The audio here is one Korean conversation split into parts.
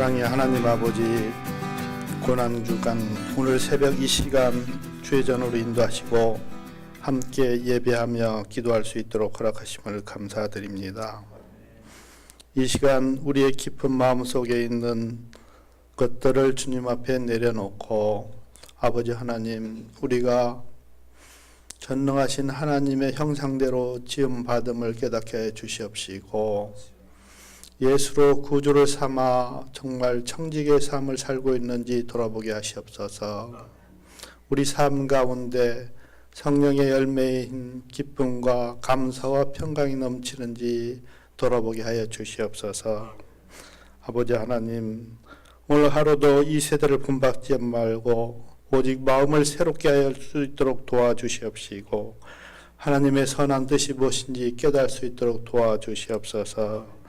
사랑의 하나님 아버지, 고난주간 오늘 새벽 이 시간 주의 전으로 인도하시고 함께 예배하며 기도할 수 있도록 허락하심을 감사드립니다. 이 시간 우리의 깊은 마음속에 있는 것들을 주님 앞에 내려놓고 아버지 하나님, 우리가 전능하신 하나님의 형상대로 지음받음을 깨닫게 해 주시옵시고 예수로 구주를 삼아 정말 청지기의 삶을 살고 있는지 돌아보게 하시옵소서. 우리 삶 가운데 성령의 열매인 기쁨과 감사와 평강이 넘치는지 돌아보게 하여 주시옵소서. 아버지 하나님, 오늘 하루도 이 세대를 분박지 말고 오직 마음을 새롭게 할 수 있도록 도와주시옵시고 하나님의 선한 뜻이 무엇인지 깨달을 수 있도록 도와주시옵소서.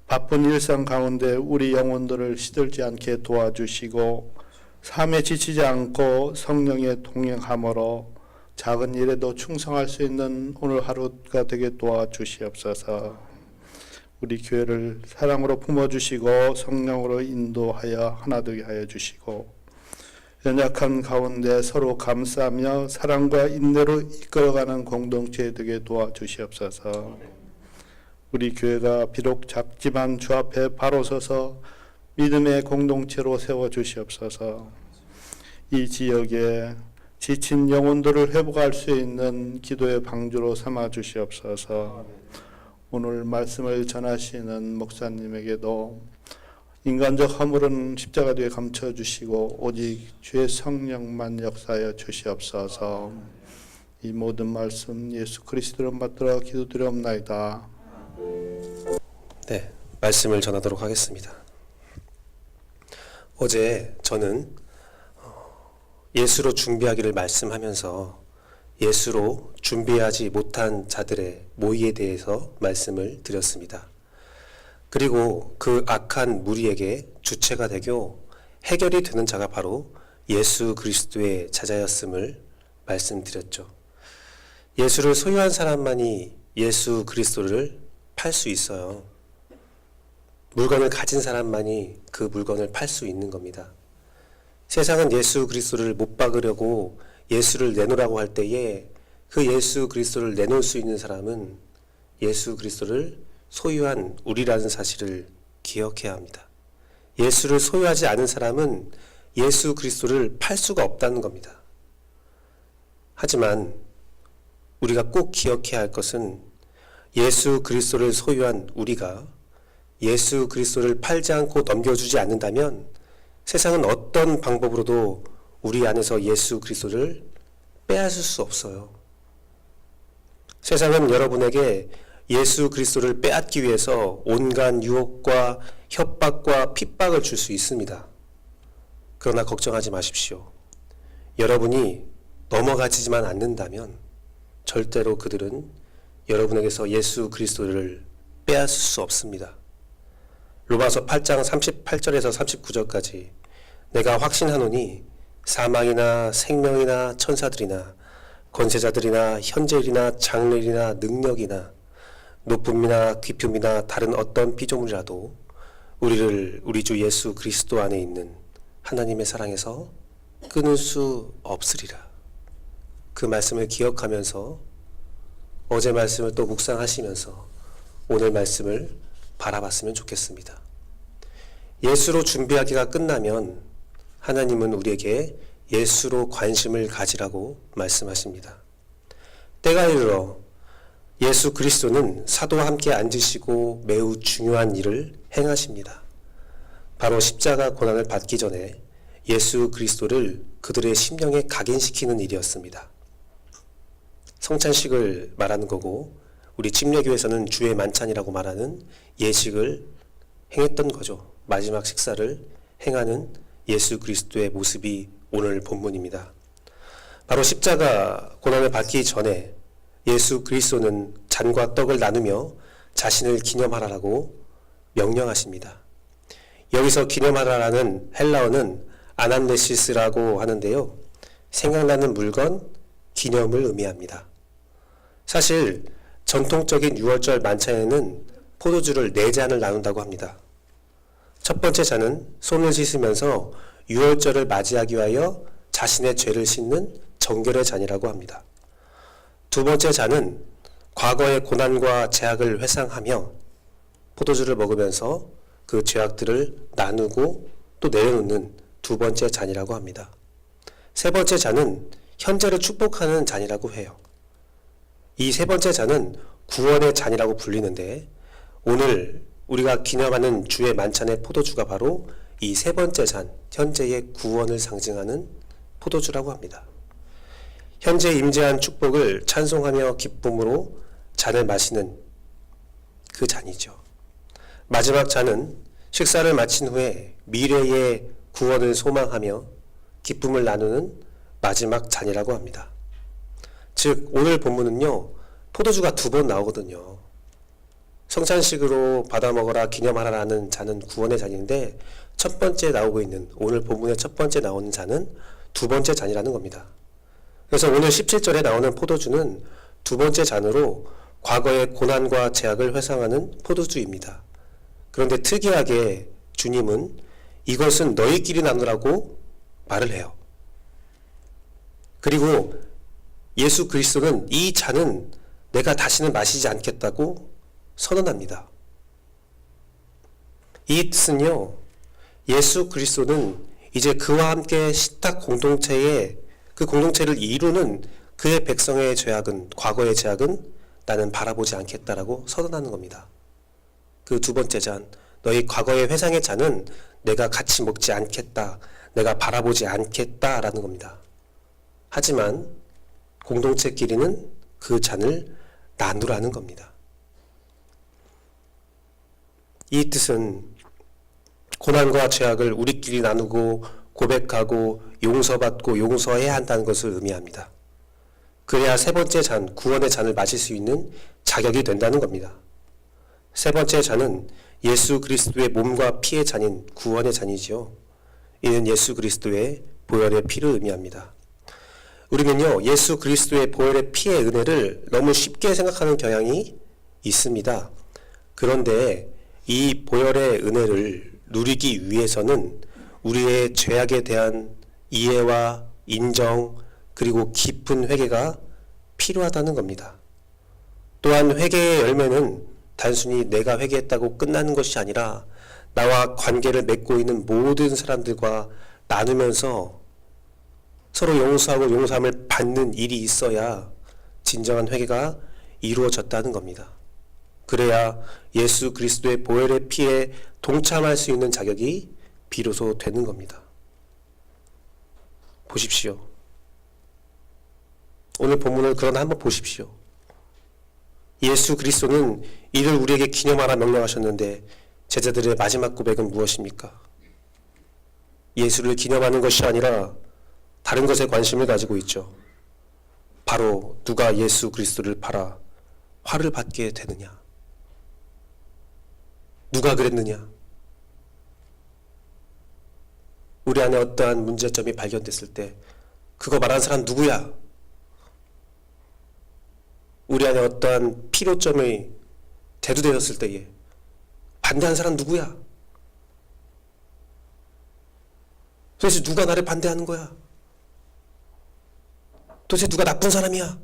바쁜 일상 가운데 우리 영혼들을 시들지 않게 도와주시고 삶에 지치지 않고 성령의 동행함으로 작은 일에도 충성할 수 있는 오늘 하루가 되게 도와주시옵소서. 우리 교회를 사랑으로 품어주시고 성령으로 인도하여 하나 되게 하여 주시고 연약한 가운데 서로 감싸며 사랑과 인내로 이끌어가는 공동체 되게 도와주시옵소서. 우리 교회가 비록 작지만 주 앞에 바로 서서 믿음의 공동체로 세워주시옵소서. 이 지역에 지친 영혼들을 회복할 수 있는 기도의 방주로 삼아주시옵소서. 오늘 말씀을 전하시는 목사님에게도 인간적 허물은 십자가 뒤에 감춰주시고 오직 주의 성령만 역사하여 주시옵소서. 이 모든 말씀 예수 그리스도로 받들어 기도드리옵나이다. 네, 말씀을 전하도록 하겠습니다. 어제 저는 예수로 준비하기를 말씀하면서 예수로 준비하지 못한 자들의 모의에 대해서 말씀을 드렸습니다. 그리고 그 악한 무리에게 주체가 되고 해결이 되는 자가 바로 예수 그리스도의 자자였음을 말씀드렸죠. 예수를 소유한 사람만이 예수 그리스도를 팔 수 있어요. 물건을 가진 사람만이 그 물건을 팔 수 있는 겁니다. 세상은 예수 그리스도를 못 박으려고 예수를 내놓으라고 할 때에 그 예수 그리스도를 내놓을 수 있는 사람은 예수 그리스도를 소유한 우리라는 사실을 기억해야 합니다. 예수를 소유하지 않은 사람은 예수 그리스도를 팔 수가 없다는 겁니다. 하지만 우리가 꼭 기억해야 할 것은 예수 그리스도를 소유한 우리가 예수 그리스도를 팔지 않고 넘겨주지 않는다면 세상은 어떤 방법으로도 우리 안에서 예수 그리스도를 빼앗을 수 없어요. 세상은 여러분에게 예수 그리스도를 빼앗기 위해서 온갖 유혹과 협박과 핍박을 줄 수 있습니다. 그러나 걱정하지 마십시오. 여러분이 넘어가지만 않는다면 절대로 그들은 여러분에게서 예수 그리스도를 빼앗을 수 없습니다. 로마서 8장 38절에서 39절까지 내가 확신하노니 사망이나 생명이나 천사들이나 권세자들이나 현재일이나 장래일이나 능력이나 높음이나 깊음이나 다른 어떤 피조물이라도 우리를 우리 주 예수 그리스도 안에 있는 하나님의 사랑에서 끊을 수 없으리라. 그 말씀을 기억하면서 어제 말씀을 또 묵상하시면서 오늘 말씀을 바라봤으면 좋겠습니다. 예수로 준비하기가 끝나면 하나님은 우리에게 예수로 관심을 가지라고 말씀하십니다. 때가 이르러 예수 그리스도는 사도와 함께 앉으시고 매우 중요한 일을 행하십니다. 바로 십자가 고난을 받기 전에 예수 그리스도를 그들의 심령에 각인시키는 일이었습니다. 성찬식을 말하는 거고 우리 침례교에서는 주의 만찬이라고 말하는 예식을 행했던 거죠. 마지막 식사를 행하는 예수 그리스도의 모습이 오늘 본문입니다. 바로 십자가 고난을 받기 전에 예수 그리스도는 잔과 떡을 나누며 자신을 기념하라고 명령하십니다. 여기서 기념하라라는 헬라어는 아난네시스라고 하는데요. 생각나는 물건, 기념을 의미합니다. 사실 전통적인 6월절 만찬에는 포도주를 4잔을 나눈다고 합니다. 첫 번째 잔은 손을 씻으면서 유월절을 맞이하기 위하여 자신의 죄를 씻는 정결의 잔이라고 합니다. 두 번째 잔은 과거의 고난과 죄악을 회상하며 포도주를 먹으면서 그 죄악들을 나누고 또 내려놓는 두 번째 잔이라고 합니다. 세 번째 잔은 현재를 축복하는 잔이라고 해요. 이 세 번째 잔은 구원의 잔이라고 불리는데 오늘 우리가 기념하는 주의 만찬의 포도주가 바로 이 세 번째 잔, 현재의 구원을 상징하는 포도주라고 합니다. 현재 임재한 축복을 찬송하며 기쁨으로 잔을 마시는 그 잔이죠. 마지막 잔은 식사를 마친 후에 미래의 구원을 소망하며 기쁨을 나누는 마지막 잔이라고 합니다. 즉 오늘 본문은요, 포도주가 두 번 나오거든요. 성찬식으로 받아 먹어라 기념하라라는 잔은 구원의 잔인데 첫 번째 나오고 있는 오늘 본문의 첫 번째 나오는 잔은 두 번째 잔이라는 겁니다. 그래서 오늘 17절에 나오는 포도주는 두 번째 잔으로 과거의 고난과 죄악을 회상하는 포도주입니다. 그런데 특이하게 주님은 이것은 너희끼리 나누라고 말을 해요. 그리고 예수 그리스도는 이 잔은 내가 다시는 마시지 않겠다고 선언합니다. 이 뜻은요, 예수 그리스도는 이제 그와 함께 식탁 공동체에 그 공동체를 이루는 그의 백성의 죄악은, 과거의 죄악은 나는 바라보지 않겠다라고 선언하는 겁니다. 그 두 번째 잔, 너희 과거의 회상의 잔은 내가 같이 먹지 않겠다, 내가 바라보지 않겠다라는 겁니다. 하지만 공동체끼리는 그 잔을 나누라는 겁니다. 이 뜻은 고난과 죄악을 우리끼리 나누고 고백하고 용서받고 용서해야 한다는 것을 의미합니다. 그래야 세 번째 잔, 구원의 잔을 마실 수 있는 자격이 된다는 겁니다. 세 번째 잔은 예수 그리스도의 몸과 피의 잔인 구원의 잔이지요. 이는 예수 그리스도의 보혈의 피를 의미합니다. 우리는요, 예수 그리스도의 보혈의 피의 은혜를 너무 쉽게 생각하는 경향이 있습니다. 그런데 이 보혈의 은혜를 누리기 위해서는 우리의 죄악에 대한 이해와 인정 그리고 깊은 회개가 필요하다는 겁니다. 또한 회개의 열매는 단순히 내가 회개했다고 끝나는 것이 아니라 나와 관계를 맺고 있는 모든 사람들과 나누면서 서로 용서하고 용서함을 받는 일이 있어야 진정한 회개가 이루어졌다는 겁니다. 그래야 예수 그리스도의 보혈의 피에 동참할 수 있는 자격이 비로소 되는 겁니다. 보십시오. 오늘 본문을 그러나 한번 보십시오. 예수 그리스도는 이를 우리에게 기념하라 명령하셨는데 제자들의 마지막 고백은 무엇입니까? 예수를 기념하는 것이 아니라 다른 것에 관심을 가지고 있죠. 바로 누가 예수 그리스도를 팔아 화를 받게 되느냐? 누가 그랬느냐? 우리 안에 어떠한 문제점이 발견됐을 때 그거 말하는 사람 누구야? 우리 안에 어떠한 필요점이 대두되었을 때에 반대하는 사람 누구야? 도대체 누가 나를 반대하는 거야? 도대체 누가 나쁜 사람이야?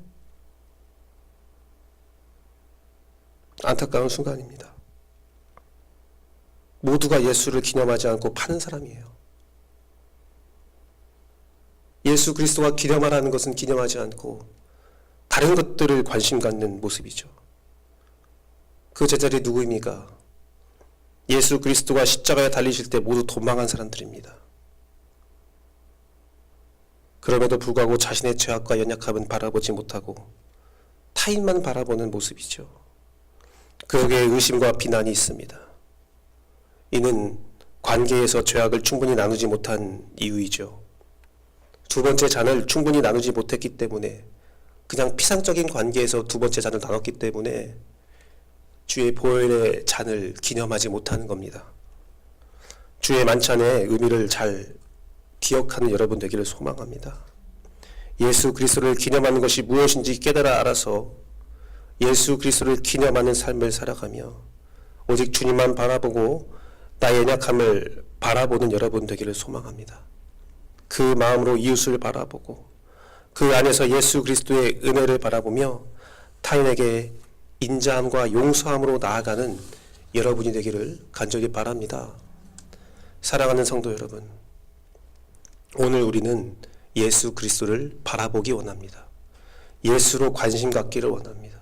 안타까운 순간입니다. 모두가 예수를 기념하지 않고 파는 사람이에요. 예수 그리스도가 기념하라는 것은 기념하지 않고 다른 것들을 관심 갖는 모습이죠. 그 제자들이 누구입니까? 예수 그리스도가 십자가에 달리실 때 모두 도망한 사람들입니다. 그럼에도 불구하고 자신의 죄악과 연약함은 바라보지 못하고 타인만 바라보는 모습이죠. 그에게 의심과 비난이 있습니다. 이는 관계에서 죄악을 충분히 나누지 못한 이유이죠. 두 번째 잔을 충분히 나누지 못했기 때문에 그냥 피상적인 관계에서 두 번째 잔을 나눴기 때문에 주의 보혈의 잔을 기념하지 못하는 겁니다. 주의 만찬의 의미를 잘 기억하는 여러분 되기를 소망합니다. 예수 그리스도를 기념하는 것이 무엇인지 깨달아 알아서 예수 그리스도를 기념하는 삶을 살아가며 오직 주님만 바라보고 나의 연약함을 바라보는 여러분 되기를 소망합니다. 그 마음으로 이웃을 바라보고 그 안에서 예수 그리스도의 은혜를 바라보며 타인에게 인자함과 용서함으로 나아가는 여러분이 되기를 간절히 바랍니다. 사랑하는 성도 여러분, 오늘 우리는 예수 그리스도를 바라보기 원합니다. 예수로 관심 갖기를 원합니다.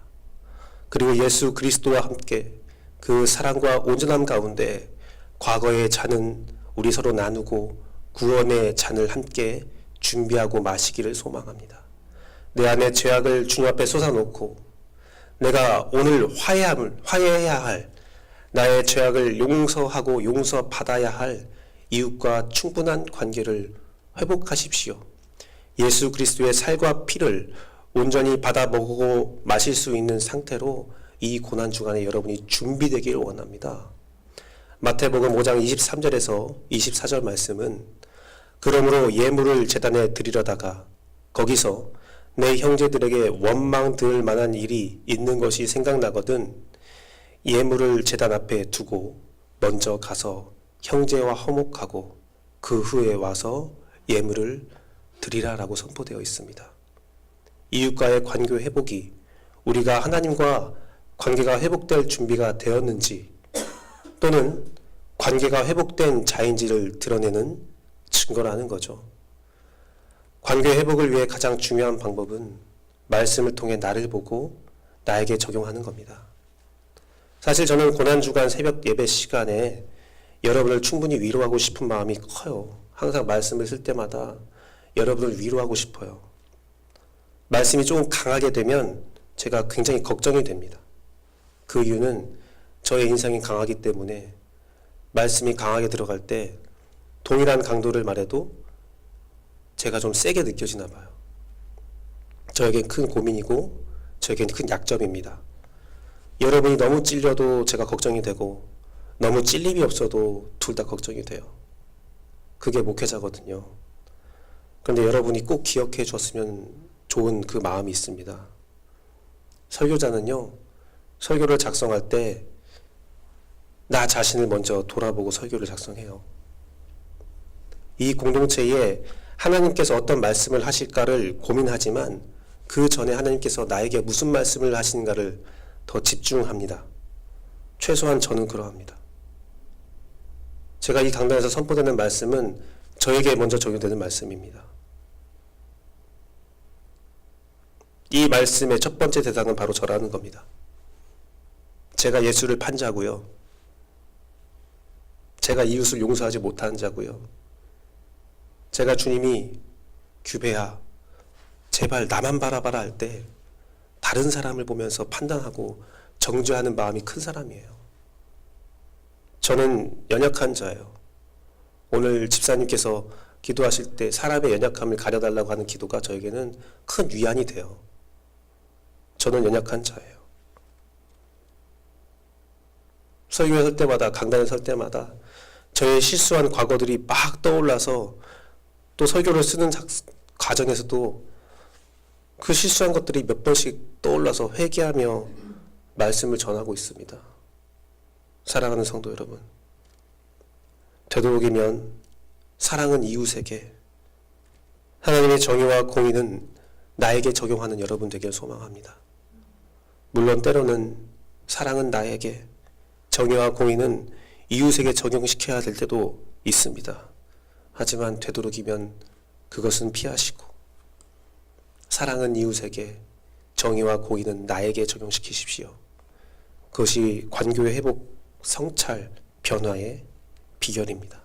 그리고 예수 그리스도와 함께 그 사랑과 온전함 가운데 과거의 잔은 우리 서로 나누고 구원의 잔을 함께 준비하고 마시기를 소망합니다. 내 안에 죄악을 주님 앞에 쏟아놓고 내가 오늘 화해해야 할 나의 죄악을 용서하고 용서받아야 할 이웃과 충분한 관계를 회복하십시오. 예수 그리스도의 살과 피를 온전히 받아 먹고 마실 수 있는 상태로 이 고난주간에 여러분이 준비되기를 원합니다. 마태복음 5장 23절에서 24절 말씀은 그러므로 예물을 제단에 드리려다가 거기서 내 형제들에게 원망 들을 만한 일이 있는 것이 생각나거든 예물을 제단 앞에 두고 먼저 가서 형제와 화목하고 그 후에 와서 예물을 드리라라고 선포되어 있습니다. 이웃과의 관계 회복이 우리가 하나님과 관계가 회복될 준비가 되었는지 또는 관계가 회복된 자인지를 드러내는 증거라는 거죠. 관계 회복을 위해 가장 중요한 방법은 말씀을 통해 나를 보고 나에게 적용하는 겁니다. 사실 저는 고난주간 새벽 예배 시간에 여러분을 충분히 위로하고 싶은 마음이 커요. 항상 말씀을 쓸 때마다 여러분을 위로하고 싶어요. 말씀이 조금 강하게 되면 제가 굉장히 걱정이 됩니다. 그 이유는 저의 인상이 강하기 때문에 말씀이 강하게 들어갈 때 동일한 강도를 말해도 제가 좀 세게 느껴지나 봐요. 저에겐 큰 고민이고 저에겐 큰 약점입니다. 여러분이 너무 찔려도 제가 걱정이 되고 너무 찔림이 없어도 둘 다 걱정이 돼요. 그게 목회자거든요. 그런데 여러분이 꼭 기억해 주었으면 좋은 그 마음이 있습니다. 설교자는요, 설교를 작성할 때 나 자신을 먼저 돌아보고 설교를 작성해요. 이 공동체에 하나님께서 어떤 말씀을 하실까를 고민하지만 그 전에 하나님께서 나에게 무슨 말씀을 하시는가를 더 집중합니다. 최소한 저는 그러합니다. 제가 이 강단에서 선포되는 말씀은 저에게 먼저 적용되는 말씀입니다. 이 말씀의 첫 번째 대상은 바로 저라는 겁니다. 제가 예수를 판 자고요. 제가 이웃을 용서하지 못하는 자고요. 제가 주님이 규배야 제발 나만 바라봐라 할 때 다른 사람을 보면서 판단하고 정죄하는 마음이 큰 사람이에요. 저는 연약한 자예요. 오늘 집사님께서 기도하실 때 사람의 연약함을 가려달라고 하는 기도가 저에게는 큰 위안이 돼요. 저는 연약한 자예요. 설교에 설 때마다 강단에 설 때마다 저의 실수한 과거들이 막 떠올라서 또 설교를 쓰는 과정에서도 그 실수한 것들이 몇 번씩 떠올라서 회개하며 말씀을 전하고 있습니다. 사랑하는 성도 여러분, 되도록이면 사랑은 이웃에게, 하나님의 정의와 공의는 나에게 적용하는 여러분 되길 소망합니다. 물론 때로는 사랑은 나에게, 정의와 공의는 이웃에게 적용시켜야 될 때도 있습니다. 하지만 되도록이면 그것은 피하시고 사랑은 이웃에게, 정의와 공의는 나에게 적용시키십시오. 그것이 관교의 회복, 성찰, 변화의 비결입니다.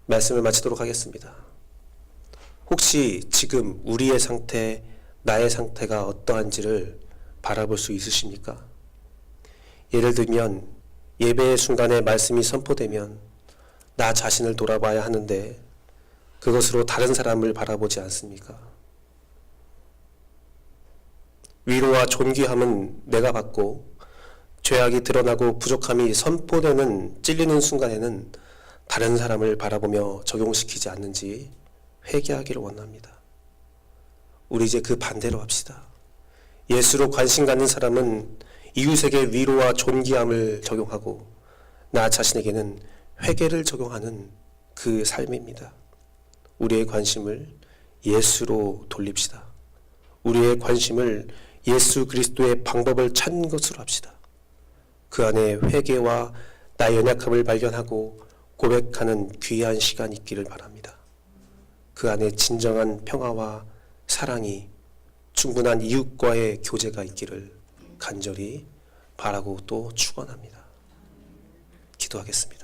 말씀을 마치도록 하겠습니다. 혹시 지금 우리의 상태, 나의 상태가 어떠한지를 바라볼 수 있으십니까? 예를 들면 예배의 순간에 말씀이 선포되면 나 자신을 돌아봐야 하는데 그것으로 다른 사람을 바라보지 않습니까? 위로와 존귀함은 내가 받고 죄악이 드러나고 부족함이 선포되는 찔리는 순간에는 다른 사람을 바라보며 적용시키지 않는지 회개하기를 원합니다. 우리 이제 그 반대로 합시다. 예수로 관심 갖는 사람은 이웃에게 위로와 존귀함을 적용하고 나 자신에게는 회개를 적용하는 그 삶입니다. 우리의 관심을 예수로 돌립시다. 우리의 관심을 예수 그리스도의 방법을 찾는 것으로 합시다. 그 안에 회개와 나의 연약함을 발견하고 고백하는 귀한 시간이 있기를 바랍니다. 그 안에 진정한 평화와 사랑이, 충분한 이웃과의 교제가 있기를 간절히 바라고 또 축원합니다. 기도하겠습니다.